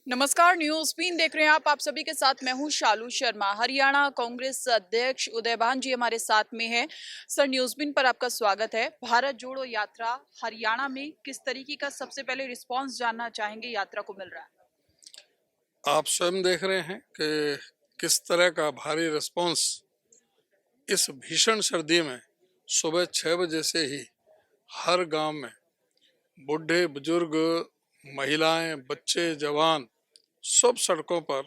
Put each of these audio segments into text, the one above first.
नमस्कार, news been देख रहे हैं आप सभी के साथ मैं हूं शालू शर्मा। हरियाणा कांग्रेस अध्यक्ष उदयभान जी हमारे साथ में हैं। सर, न्यूज बीन पर आपका स्वागत है। भारत जोड़ो यात्रा हरियाणा में किस तरीके का सबसे पहले रिस्पांस जानना चाहेंगे, यात्रा को मिल रहा है? आप स्वयं देख रहे हैं कि किस तरह का भारी रिस्पांस इस भीषण सर्दी में सुबह 6 बजे से ही हर गांव में बूढ़े बुजुर्ग, महिलाएं, बच्चे, जवान सब सड़कों पर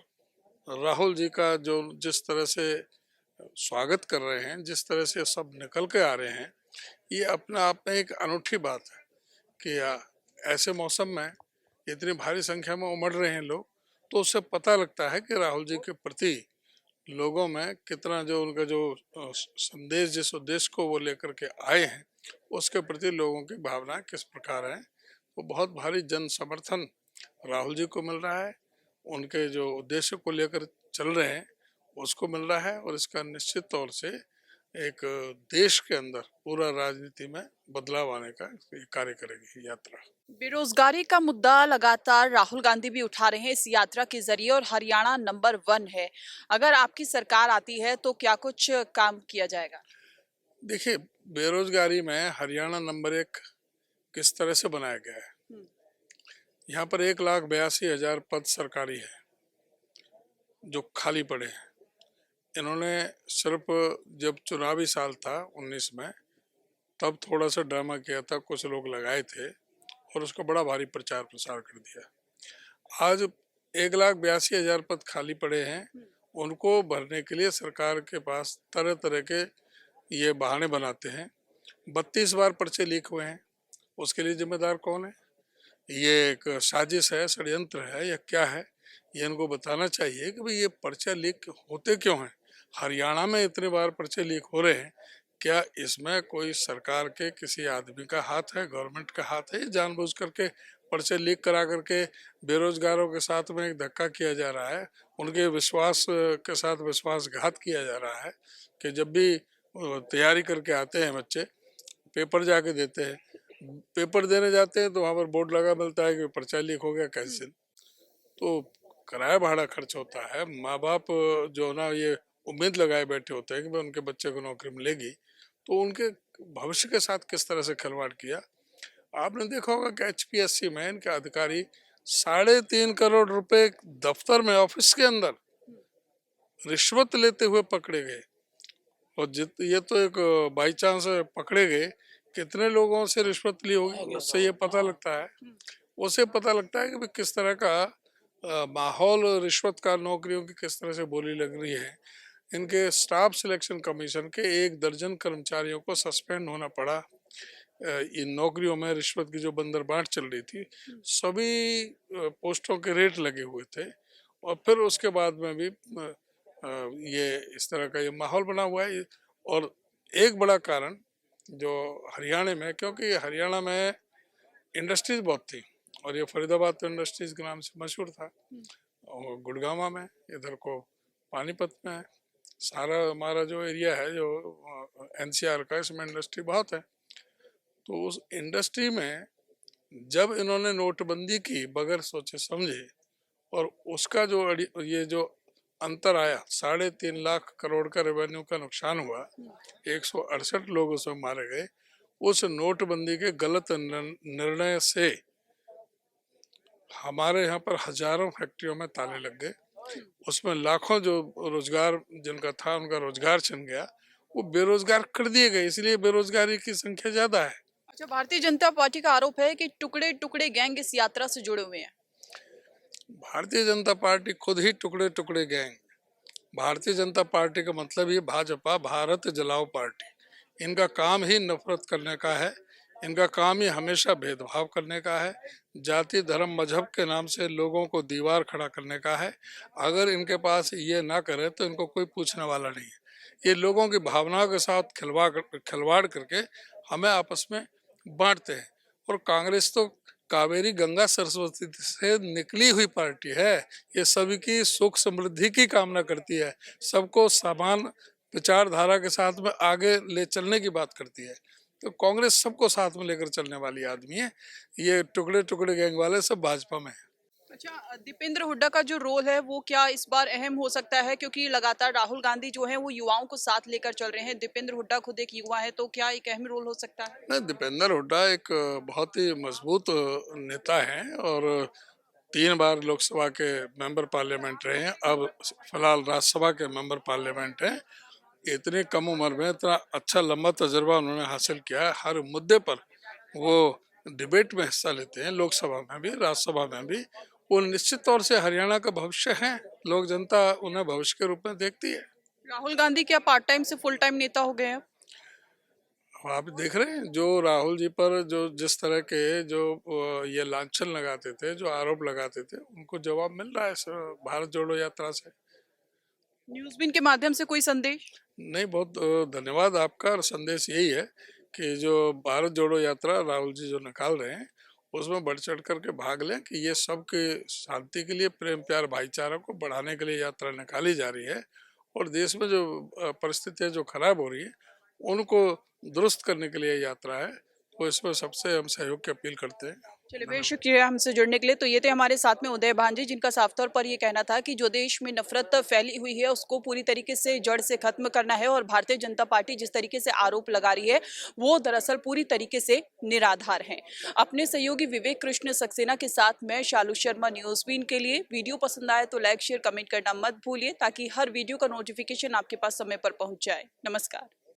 राहुल जी का जो जिस तरह से स्वागत कर रहे हैं, जिस तरह से सब निकल के आ रहे हैं, ये अपने आप में एक अनूठी बात है कि ऐसे मौसम में इतनी भारी संख्या में उमड़ रहे हैं लोग। तो उससे पता लगता है कि राहुल जी के प्रति लोगों में कितना जो उनका जो संदेश, जिस उद्देश्य को वो लेकर के आए हैं, उसके प्रति लोगों की भावना किस प्रकार है। वो बहुत भारी जन समर्थन राहुल जी को मिल रहा है, उनके जो उद्देश्य को लेकर चल रहे हैं उसको मिल रहा है, और इसका निश्चित तौर से एक देश के अंदर पूरा राजनीति में बदलाव आने का कार्य करेगी यात्रा। बेरोजगारी का मुद्दा लगातार राहुल गांधी भी उठा रहे हैं इस यात्रा के जरिए, और हरियाणा नंबर 1 है। अगर आपकी सरकार आती है तो क्या कुछ काम किया जाएगा? देखिए, बेरोजगारी में हरियाणा नंबर 1 किस तरह से बनाया गया है। यहाँ पर 1,82,000 पद सरकारी है जो खाली पड़े हैं। इन्होंने सिर्फ जब चुनावी साल था 19 में, तब थोड़ा सा ड्रामा किया था, कुछ लोग लगाए थे और उसका बड़ा भारी प्रचार प्रसार कर दिया। आज 1,82,000 पद खाली पड़े हैं, उनको भरने के लिए सरकार के पास तरह तरह के ये बहाने बनाते हैं। 32 बार पर्चे लीक हुए हैं, उसके लिए जिम्मेदार कौन है? ये एक साजिश है, षड्यंत्र है, या क्या है? ये इनको बताना चाहिए कि भाई ये पर्चे लीक होते क्यों हैं। हरियाणा में इतने बार पर्चे लीक हो रहे हैं, क्या इसमें कोई सरकार के किसी आदमी का हाथ है, गवर्नमेंट का हाथ है? जानबूझ करके पर्चे लीक करा करके बेरोजगारों के साथ में एक धक्का किया जा रहा है, उनके विश्वास के साथ विश्वासघात किया जा रहा है कि जब भी तैयारी करके आते हैं बच्चे, पेपर जाके देते हैं, पेपर देने जाते हैं तो वहाँ पर बोर्ड लगा मिलता है कि पर्चा लीक हो गया, कैंसिल। तो किराया भाड़ा खर्च होता है, माँ बाप जो ना ये उम्मीद लगाए बैठे होते हैं कि भाई उनके बच्चे को नौकरी मिलेगी, तो उनके भविष्य के साथ किस तरह से खिलवाड़ किया। आपने देखा होगा कि HPSC में इनके अधिकारी 3.5 करोड़ रुपए दफ्तर में, ऑफिस के अंदर रिश्वत लेते हुए पकड़े गए। और ये तो एक बाई चांस पकड़े गए, कितने लोगों से रिश्वत ली होगी उससे ये पता लगता है। उससे पता लगता है कि भाई किस तरह का माहौल रिश्वत का, नौकरियों की किस तरह से बोली लग रही है। इनके स्टाफ सिलेक्शन कमीशन के 1 दर्जन कर्मचारियों को सस्पेंड होना पड़ा। इन नौकरियों में रिश्वत की जो बंदरबांट चल रही थी, सभी पोस्टों के रेट लगे हुए थे, और फिर उसके बाद में भी ये इस तरह का ये माहौल बना हुआ है। और एक बड़ा कारण जो हरियाणा में, क्योंकि हरियाणा में इंडस्ट्रीज बहुत थी, और ये फरीदाबाद तो इंडस्ट्रीज के नाम से मशहूर था, और गुड़गांव में, इधर को पानीपत में है, सारा हमारा जो एरिया है जो NCR का, इसमें इंडस्ट्री बहुत है। तो उस इंडस्ट्री में जब इन्होंने नोटबंदी की बगैर सोचे समझे, और उसका जो ये जो अंतर आया, 3.5 लाख करोड़ का रेवेन्यू का नुकसान हुआ, 168 लोग उसमें मारे गए। उस नोटबंदी के गलत निर्णय से हमारे यहाँ पर हजारों फैक्ट्रियों में ताले लग गए, उसमें लाखों जो रोजगार जिनका था उनका रोजगार छिन गया, वो बेरोजगार कर दिए गए, इसलिए बेरोजगारी की संख्या ज्यादा है। अच्छा, भारतीय जनता पार्टी का आरोप है कि टुकड़े टुकड़े गैंग इस यात्रा से जुड़े हुए हैं। भारतीय जनता पार्टी खुद ही टुकड़े टुकड़े गैंग। भारतीय जनता पार्टी का मतलब ये भाजपा, भारत जलाओ पार्टी। इनका काम ही नफरत करने का है, इनका काम ही हमेशा भेदभाव करने का है, जाति धर्म मजहब के नाम से लोगों को दीवार खड़ा करने का है। अगर इनके पास ये ना करे तो इनको कोई पूछने वाला नहीं है। ये लोगों की भावनाओं के साथ खिलवाड़ करके हमें आपस में बांटते हैं। और कांग्रेस तो कावेरी गंगा सरस्वती से निकली हुई पार्टी है, ये सभी की सुख समृद्धि की कामना करती है, सबको समान विचारधारा के साथ में आगे ले चलने की बात करती है। तो कांग्रेस सबको साथ में लेकर चलने वाली आदमी है। ये टुकड़े टुकड़े गैंग वाले सब भाजपा में है। अच्छा, दीपेंद्र हुड्डा का जो रोल है वो क्या इस बार अहम हो सकता है, क्योंकि लगातार राहुल गांधी जो है वो युवाओं को साथ लेकर चल रहे हैं, दीपेंद्र हुड्डा खुद एक युवा है, तो क्या एक अहम रोल हो सकता है? नहीं, दीपेंद्र हुड्डा एक बहुत ही मजबूत नेता हैं और 3 बार लोकसभा के मेंबर पार्लियामेंट रहे हैं। अब फिलहाल राज्यसभा के मेंबर पार्लियामेंट हैं। इतनी कम उम्र में इतना अच्छा लंबा तजुर्बा उन्होंने हासिल किया है। हर मुद्दे पर वो डिबेट में हिस्सा लेते हैं, लोकसभा में भी राज्यसभा में भी। वो निश्चित तौर से हरियाणा का भविष्य है। लोक जनता उन्हें भविष्य के रूप में देखती है। राहुल गांधी क्या पार्ट टाइम से फुल टाइम नेता हो गए हैं? आप देख रहे हैं जो राहुल जी पर जो जिस तरह के जो ये लांछन लगाते थे, जो आरोप लगाते थे, उनको जवाब मिल रहा है इस भारत जोड़ो यात्रा से। न्यूज़बिन के माध्यम से कोई संदेश? नहीं, बहुत धन्यवाद आपका। और संदेश यही है कि जो भारत जोड़ो यात्रा राहुल जी जो निकाल रहे हैं, उसमें बढ़ चढ़ करके भाग लें कि ये सबके शांति के लिए, प्रेम प्यार भाईचारा को बढ़ाने के लिए यात्रा निकाली जा रही है। और देश में जो परिस्थितियां जो खराब हो रही है उनको दुरुस्त करने के लिए यात्रा है। तो इसमें सबसे हम सहयोग की अपील करते हैं। चलिए, बेशक शुक्रिया हमसे जुड़ने के लिए। तो ये थे हमारे साथ में उदय भांजी, जिनका साफ तौर पर ये कहना था कि जो देश में नफरत फैली हुई है उसको पूरी तरीके से जड़ से खत्म करना है, और भारतीय जनता पार्टी जिस तरीके से आरोप लगा रही है वो दरअसल पूरी तरीके से निराधार हैं। अपने सहयोगी विवेक कृष्ण सक्सेना के साथ मैं शालू शर्मा, न्यूज़बीन के लिए। वीडियो पसंद आए तो लाइक शेयर कमेंट करना मत भूलिए, ताकि हर वीडियो का नोटिफिकेशन आपके पास समय पर पहुंच जाए। नमस्कार।